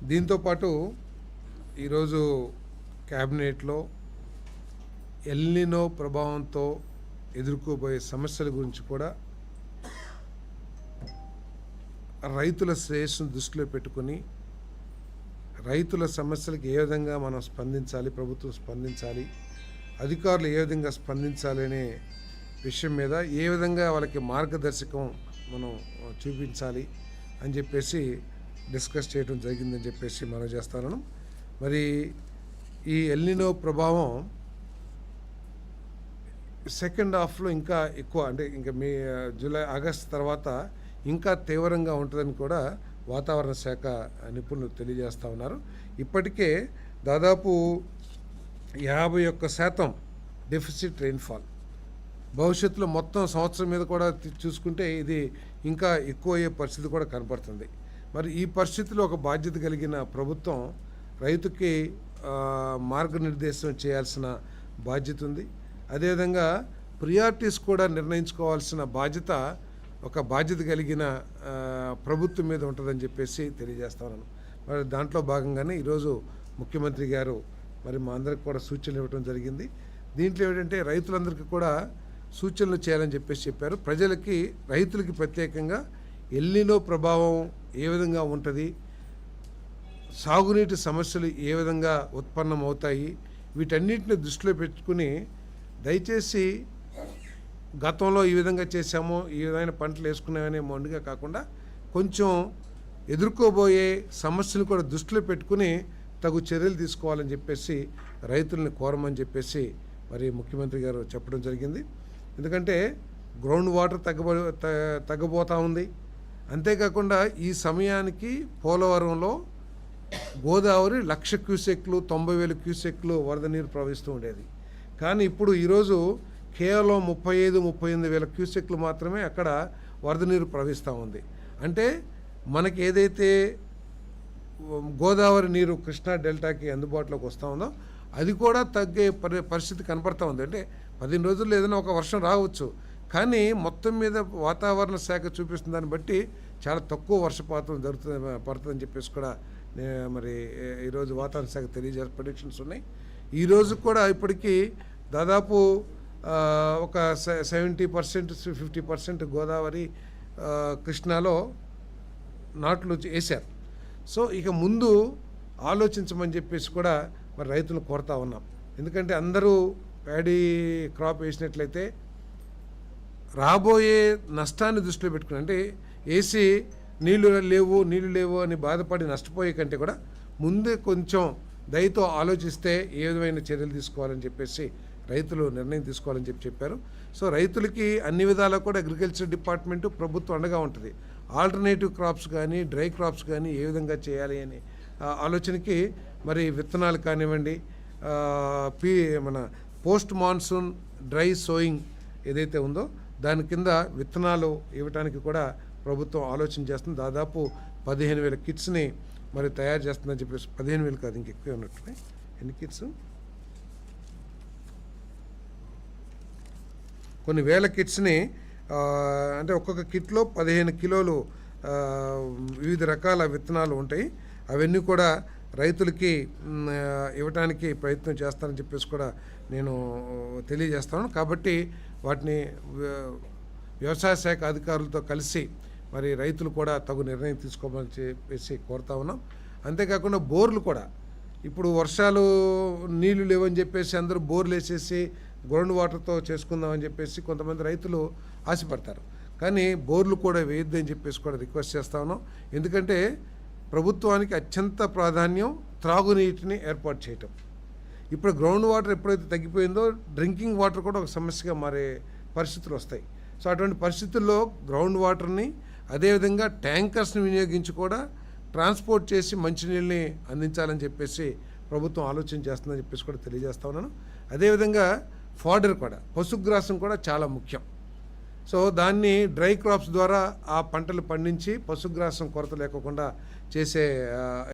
దీంతోపాటు ఈరోజు క్యాబినెట్లో ఎల్నినో ప్రభావంతో ఎదుర్కోబోయే సమస్యల గురించి కూడా రైతుల శ్రేయస్సును దృష్టిలో పెట్టుకొని రైతుల సమస్యలకు ఏ విధంగా మనం స్పందించాలి, ప్రభుత్వం స్పందించాలి, అధికారులు ఏ విధంగా స్పందించాలి అనే విషయం మీద ఏ విధంగా వాళ్ళకి మార్గదర్శకం మనం చూపించాలి అని చెప్పేసి డిస్కస్ చేయడం జరిగిందని చెప్పేసి మనం చేస్తాను. మరి ఈ ఎల్నినో ప్రభావం సెకండ్ హాఫ్లో ఇంకా ఎక్కువ, అంటే ఇంకా ఆగస్ట్ తర్వాత ఇంకా తీవ్రంగా ఉంటుందని కూడా వాతావరణ శాఖ నిపుణులు తెలియజేస్తూ ఉన్నారు. ఇప్పటికే దాదాపు 51% డెఫిసిట్ రెయిన్ఫాల్, భవిష్యత్తులో మొత్తం సంవత్సరం మీద కూడా చూసుకుంటే ఇది ఇంకా ఎక్కువ అయ్యే పరిస్థితి కూడా కనపడుతుంది. మరి ఈ పరిస్థితిలో ఒక బాధ్యత కలిగిన ప్రభుత్వం రైతుకి మార్గనిర్దేశం చేయాల్సిన బాధ్యత ఉంది. అదేవిధంగా ప్రియారిటీస్ కూడా నిర్ణయించుకోవాల్సిన బాధ్యత కలిగిన ప్రభుత్వం మీద ఉంటుందని చెప్పేసి తెలియజేస్తున్నాను. మరి దాంట్లో భాగంగానే ఈరోజు ముఖ్యమంత్రి గారు మరి మా అందరికి కూడా సూచనలు ఇవ్వడం జరిగింది. దీంట్లో ఏంటంటే రైతులందరికీ కూడా సూచనలు చేయాలని చెప్పేసి చెప్పారు. రైతులకి ప్రత్యేకంగా ఎల్నినో ప్రభావం ఏ విధంగా ఉంటుంది, సాగునీటి సమస్యలు ఏ విధంగా ఉత్పన్నమవుతాయి, వీటన్నిటిని దృష్టిలో పెట్టుకుని దయచేసి గతంలో ఈ విధంగా చేశామో, ఈ విధమైన పంటలు వేసుకున్నామనే మొండిగా కాకుండా కొంచెం ఎదుర్కోబోయే సమస్యలు కూడా దృష్టిలో పెట్టుకుని తగు చర్యలు తీసుకోవాలని చెప్పేసి రైతుల్ని కోరమని చెప్పేసి మరి ముఖ్యమంత్రి గారు చెప్పడం జరిగింది. ఎందుకంటే గ్రౌండ్ వాటర్ తగ్గబోతూ ఉంది. అంతేకాకుండా ఈ సమయానికి పోలవరంలో గోదావరి 1,00,000 క్యూసెక్లు 90,000 క్యూసెక్లు వరద నీరు ప్రవహిస్తూ ఉండేది. కానీ ఇప్పుడు ఈరోజు కేవలం 35,000-38,000 క్యూసెక్లు మాత్రమే అక్కడ వరద నీరు ప్రవహిస్తూ ఉంది. అంటే మనకి ఏదైతే గోదావరి నీరు కృష్ణా డెల్టాకి అందుబాటులోకి వస్తూ ఉందో అది కూడా తగ్గే పరిస్థితి కనపడతా ఉంది. అంటే 15 రోజుల్లో ఏదైనా ఒక వర్షం రావచ్చు, కానీ మొత్తం మీద వాతావరణ శాఖ చూపిస్తున్న దాన్ని బట్టి చాలా తక్కువ వర్షపాతం పడుతుందని చెప్పేసి కూడా మరి ఈరోజు వాతావరణ శాఖ తెలియజేసే ప్రెడిక్షన్స్ ఉన్నాయి. ఈరోజు కూడా ఇప్పటికీ దాదాపు ఒక 70%-50% గోదావరి కృష్ణాలో నాట్లు వేశారు. సో ఇక ముందు ఆలోచించమని చెప్పేసి కూడా మరి రైతులు కోరుతా ఉన్నాం. ఎందుకంటే అందరూ ప్యాడీ క్రాప్ వేసినట్లయితే రాబోయే నష్టాన్ని దృష్టిలో పెట్టుకుని, అంటే వేసి నీళ్లు లేవు అని బాధపడి నష్టపోయే కంటే కూడా ముందే కొంచెం దయతో ఆలోచిస్తే ఏ విధమైన చర్యలు తీసుకోవాలని చెప్పేసి రైతులు నిర్ణయం తీసుకోవాలని చెప్పారు. సో రైతులకి అన్ని విధాలా కూడా అగ్రికల్చర్ డిపార్ట్మెంటు ప్రభుత్వం అండగా ఉంటుంది. ఆల్టర్నేటివ్ క్రాప్స్ కానీ డ్రై క్రాప్స్ కానీ ఏ విధంగా చేయాలి అని ఆలోచనకి మరి విత్తనాలు కానివ్వండి, మన పోస్ట్ మాన్సూన్ డ్రై సోయింగ్ ఏదైతే ఉందో దాని కింద విత్తనాలు ఇవ్వడానికి కూడా ప్రభుత్వం ఆలోచన చేస్తుంది. దాదాపు 15,000 కిట్స్ని మరి తయారు చేస్తుందని చెప్పేసి, 15,000 కాదు ఇంకెక్కువ ఉన్నట్టున్నాయి. ఎన్ని కిట్స్? కొన్ని వేల కిట్స్ని, అంటే ఒక్కొక్క కిట్లో 15 కిలోలు వివిధ రకాల విత్తనాలు ఉంటాయి. అవన్నీ కూడా రైతులకి ఇవ్వడానికి ప్రయత్నం చేస్తానని చెప్పేసి కూడా నేను తెలియజేస్తాను. కాబట్టి వాటిని వ్యవసాయ శాఖ అధికారులతో కలిసి మరి రైతులు కూడా తగు నిర్ణయం తీసుకోమని చెప్పేసి కోరుతా ఉన్నాం. అంతేకాకుండా బోర్లు కూడా, ఇప్పుడు వర్షాలు నీళ్లు లేవని చెప్పేసి అందరూ బోర్లు వేసేసి గ్రౌండ్ వాటర్తో చేసుకుందామని చెప్పేసి కొంతమంది రైతులు ఆశపడతారు. కానీ బోర్లు కూడా వేయొద్దని చెప్పేసి కూడా రిక్వెస్ట్ చేస్తా ఉన్నాం. ఎందుకంటే ప్రభుత్వానికి అత్యంత ప్రాధాన్యం త్రాగునీటిని ఏర్పాటు చేయటం. ఇప్పుడు గ్రౌండ్ వాటర్ ఎప్పుడైతే తగ్గిపోయిందో డ్రింకింగ్ వాటర్ కూడా ఒక సమస్యగా మారే పరిస్థితులు వస్తాయి. సో అటువంటి పరిస్థితుల్లో గ్రౌండ్ వాటర్ని, అదేవిధంగా ట్యాంకర్స్ని వినియోగించి కూడా ట్రాన్స్పోర్ట్ చేసి మంచినీళ్ళని అందించాలని చెప్పేసి ప్రభుత్వం ఆలోచన చేస్తుందని చెప్పేసి కూడా తెలియజేస్తా ఉన్నాను. అదేవిధంగా ఫాడర్ కూడా, పశుగ్రాసం కూడా చాలా ముఖ్యం. సో దాన్ని డ్రై క్రాప్స్ ద్వారా ఆ పంటలు పండించి పశుగ్రాసం కొరత లేకుండా చేసే